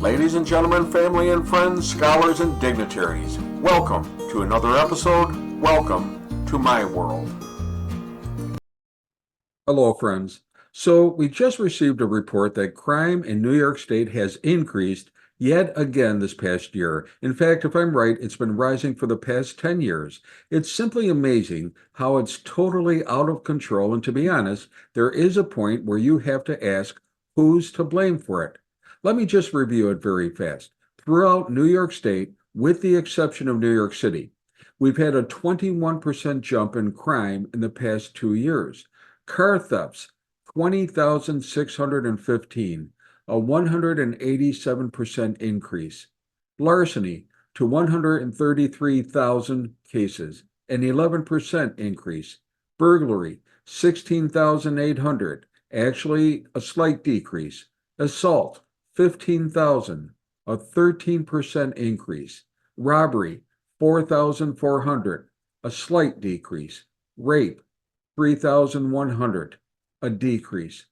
Ladies and gentlemen, family and friends, scholars and dignitaries, welcome to another episode. Welcome to my world. Hello, friends. So we just received a report that crime in New York State has increased yet again this past year. In fact, if I'm right, it's been rising for the past 10 years. It's simply amazing how it's totally out of control. And to be honest, there is a point where you have to ask, who's to blame for it? Let me just review it very fast. Throughout New York State, with the exception of New York City, we've had a 21% jump in crime in the past 2 years. Car thefts, 20,615, a 187% increase. Larceny to 133,000 cases, an 11% increase. Burglary, 16,800, actually a slight decrease. Assault, 15,000, a 13% increase. Robbery, 4,400, a slight decrease. Rape, 3,100, a decrease.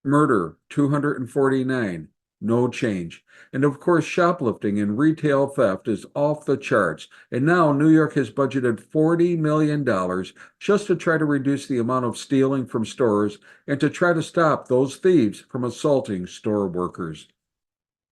Murder, 249, no change. And of course, shoplifting and retail theft is off the charts. And now New York has budgeted $40 million just to try to reduce the amount of stealing from stores and to try to stop those thieves from assaulting store workers.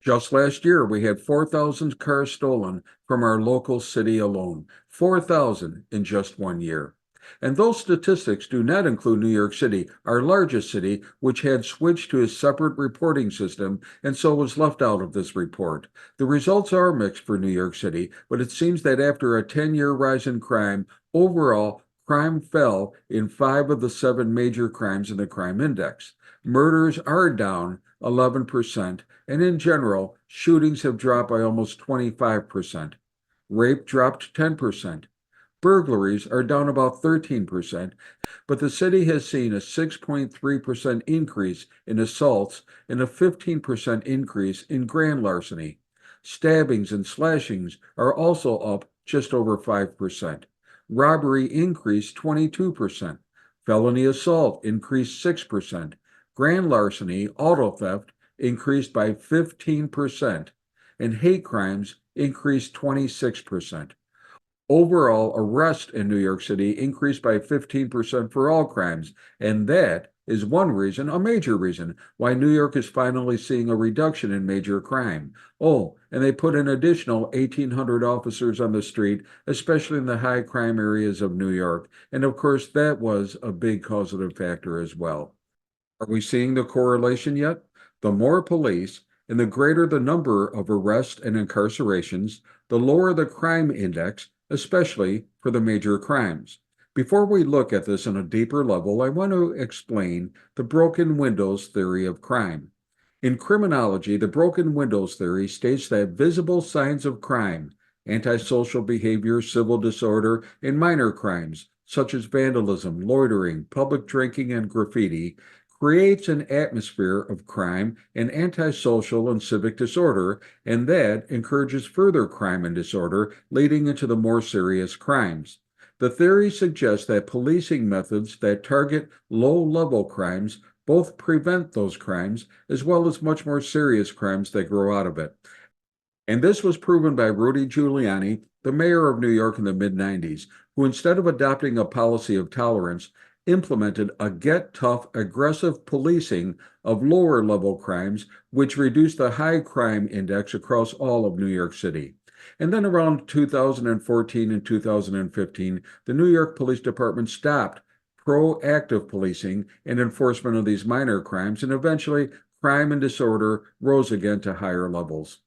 Just last year, we had 4,000 cars stolen from our local city alone. 4,000 in just 1 year. And those statistics do not include New York City, our largest city, which had switched to a separate reporting system and so was left out of this report. The results are mixed for New York City, but it seems that after a 10-year rise in crime, overall, crime fell in 5 of the 7 major crimes in the crime index. Murders are down 11%, and in general, shootings have dropped by almost 25%. Rape dropped 10%. Burglaries are down about 13%, but the city has seen a 6.3% increase in assaults and a 15% increase in grand larceny. Stabbings and slashings are also up just over 5%. Robbery increased 22%. Felony assault increased 6%. Grand larceny, auto theft, increased by 15%, and hate crimes increased 26%. Overall, arrests in New York City increased by 15% for all crimes, and that is one reason, a major reason, why New York is finally seeing a reduction in major crime. Oh, and they put an additional 1,800 officers on the street, especially in the high crime areas of New York, and of course that was a big causative factor as well. Are we seeing the correlation yet? The more police and the greater the number of arrests and incarcerations, the lower the crime index, especially for the major crimes. Before we look at this on a deeper level, I want to explain the broken windows theory of crime. In criminology, the broken windows theory states that visible signs of crime, antisocial behavior, civil disorder, and minor crimes, such as vandalism, loitering, public drinking, and graffiti, creates an atmosphere of crime and antisocial and civic disorder, and that encourages further crime and disorder, leading into the more serious crimes. The theory suggests that policing methods that target low-level crimes both prevent those crimes as well as much more serious crimes that grow out of it. And this was proven by Rudy Giuliani, the mayor of New York in the mid-90s, who instead of adopting a policy of tolerance, implemented a get tough, aggressive policing of lower level crimes, which reduced the high crime index across all of New York City. And then around 2014 and 2015, the New York Police Department stopped proactive policing and enforcement of these minor crimes, and eventually crime and disorder rose again to higher levels.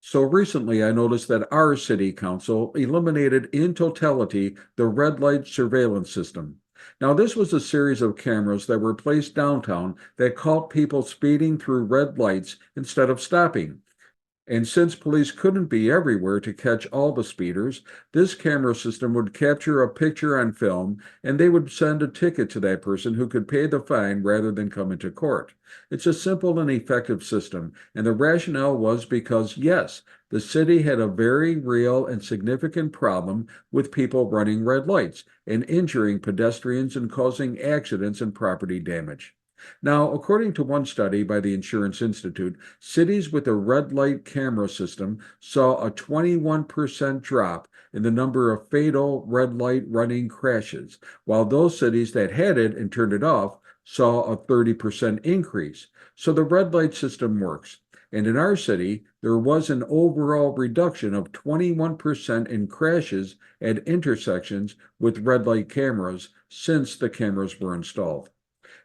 So recently, I noticed that our city council eliminated in totality the red light surveillance system. Now, this was a series of cameras that were placed downtown that caught people speeding through red lights instead of stopping. And since police couldn't be everywhere to catch all the speeders, this camera system would capture a picture on film and they would send a ticket to that person who could pay the fine rather than come into court. It's a simple and effective system, and the rationale was because, yes, the city had a very real and significant problem with people running red lights and injuring pedestrians and causing accidents and property damage. Now, according to one study by the Insurance Institute, cities with a red light camera system saw a 21% drop in the number of fatal red light running crashes, while those cities that had it and turned it off saw a 30% increase. So the red light system works. And in our city, there was an overall reduction of 21% in crashes at intersections with red light cameras since the cameras were installed.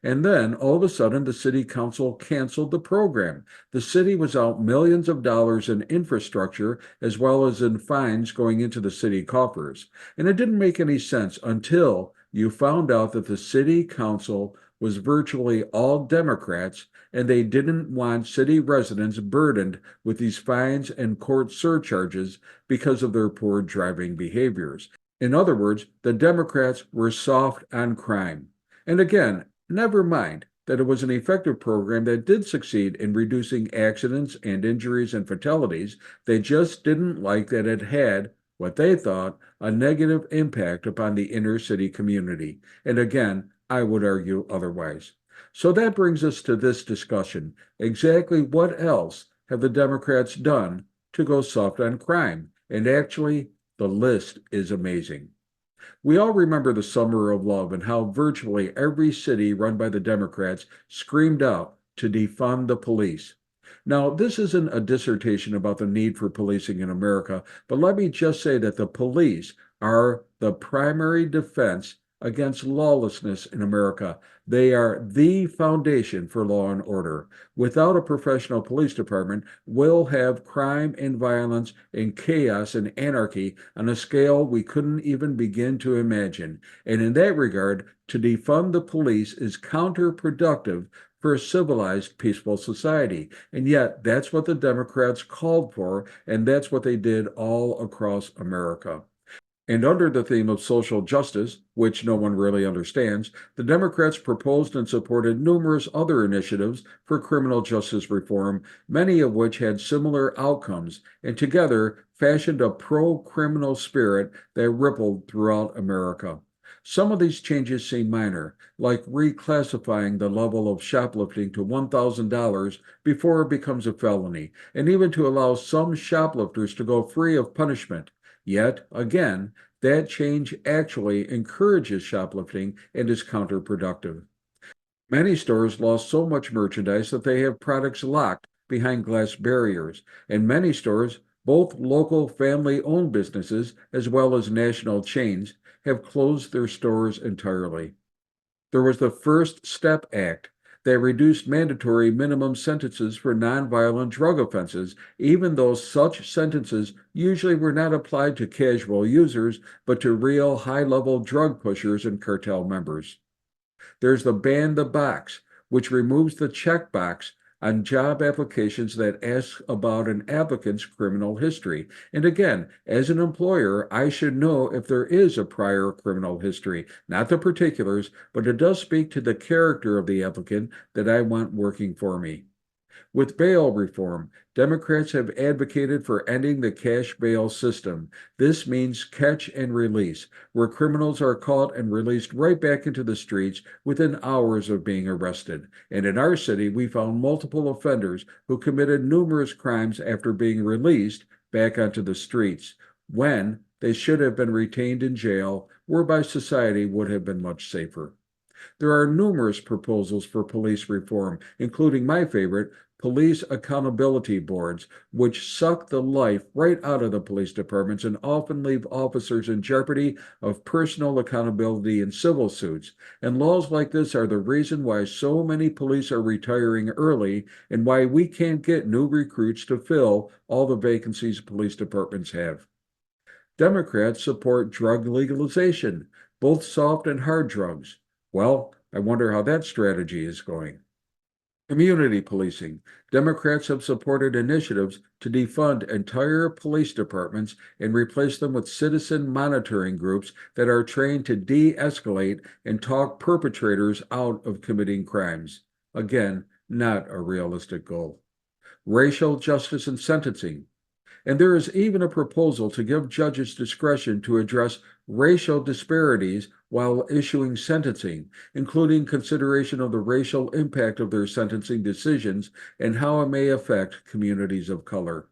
And then all of a sudden, the city council canceled the program. The city was out millions of dollars in infrastructure as well as in fines going into the city coffers. And it didn't make any sense until you found out that the city council was virtually all Democrats and they didn't want city residents burdened with these fines and court surcharges because of their poor driving behaviors. In other words, the Democrats were soft on crime. And again, never mind that it was an effective program that did succeed in reducing accidents and injuries and fatalities. They just didn't like that it had what they thought a negative impact upon the inner city community. And again, I would argue otherwise. So that brings us to this discussion. Exactly what else have the Democrats done to go soft on crime? And actually, the list is amazing. We all remember the Summer of Love and how virtually every city run by the Democrats screamed out to defund the police. Now, this isn't a dissertation about the need for policing in America, but let me just say that the police are the primary defense against lawlessness in America. They are the foundation for law and order. Without a professional police department, we'll have crime and violence and chaos and anarchy on a scale we couldn't even begin to imagine. And in that regard, to defund the police is counterproductive for a civilized, peaceful society. And yet, that's what the Democrats called for, and that's what they did all across America. And under the theme of social justice, which no one really understands, the Democrats proposed and supported numerous other initiatives for criminal justice reform, many of which had similar outcomes, and together fashioned a pro-criminal spirit that rippled throughout America. Some of these changes seem minor, like reclassifying the level of shoplifting to $1,000 before it becomes a felony, and even to allow some shoplifters to go free of punishment. Yet, again, that change actually encourages shoplifting and is counterproductive. Many stores lost so much merchandise that they have products locked behind glass barriers, and many stores, both local family-owned businesses as well as national chains, have closed their stores entirely. There was the First Step Act that reduced mandatory minimum sentences for nonviolent drug offenses, even though such sentences usually were not applied to casual users, but to real high-level drug pushers and cartel members. There's the Ban the Box, which removes the checkbox on job applications that ask about an applicant's criminal history. And again, as an employer, I should know if there is a prior criminal history, not the particulars, but it does speak to the character of the applicant that I want working for me. With bail reform, Democrats have advocated for ending the cash bail system. This means catch and release, where criminals are caught and released right back into the streets within hours of being arrested. And in our city, we found multiple offenders who committed numerous crimes after being released back onto the streets, when they should have been retained in jail, whereby society would have been much safer. There are numerous proposals for police reform, including my favorite, police accountability boards, which suck the life right out of the police departments and often leave officers in jeopardy of personal accountability in civil suits. And laws like this are the reason why so many police are retiring early and why we can't get new recruits to fill all the vacancies police departments have. Democrats support drug legalization, both soft and hard drugs. Well, I wonder how that strategy is going. Community policing. Democrats have supported initiatives to defund entire police departments and replace them with citizen monitoring groups that are trained to de-escalate and talk perpetrators out of committing crimes. Again, not a realistic goal. Racial justice and sentencing. And there is even a proposal to give judges discretion to address racial disparities while issuing sentencing, including consideration of the racial impact of their sentencing decisions and how it may affect communities of color.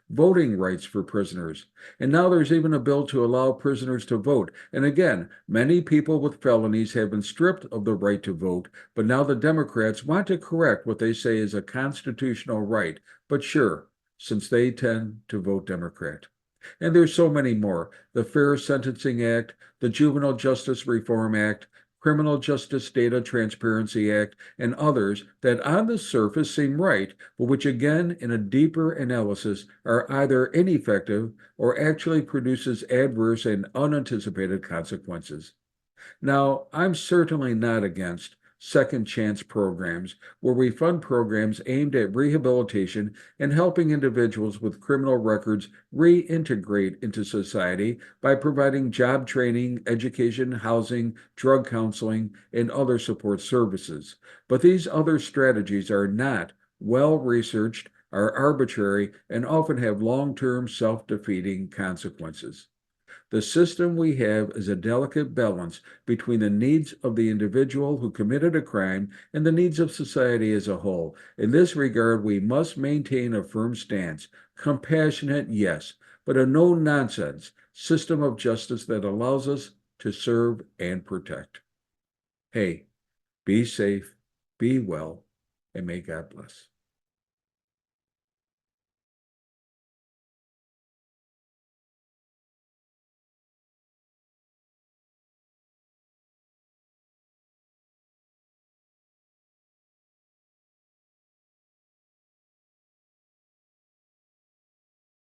Voting rights for prisoners. And now there's even a bill to allow prisoners to vote. And again, many people with felonies have been stripped of the right to vote, but now the Democrats want to correct what they say is a constitutional right. But sure, since they tend to vote Democrat. And there's so many more. The Fair Sentencing Act, the Juvenile Justice Reform Act, Criminal Justice Data Transparency Act, and others that on the surface seem right, but which again, in a deeper analysis, are either ineffective or actually produces adverse and unanticipated consequences. Now, I'm certainly not against second chance programs where we fund programs aimed at rehabilitation and helping individuals with criminal records reintegrate into society by providing job training, education, housing, drug counseling, and other support services. But these other strategies are not well researched, are arbitrary, and often have long term self defeating consequences. The system we have is a delicate balance between the needs of the individual who committed a crime and the needs of society as a whole. In this regard, we must maintain a firm stance, compassionate, yes, but a no nonsense system of justice that allows us to serve and protect. Hey, be safe, be well, and may God bless.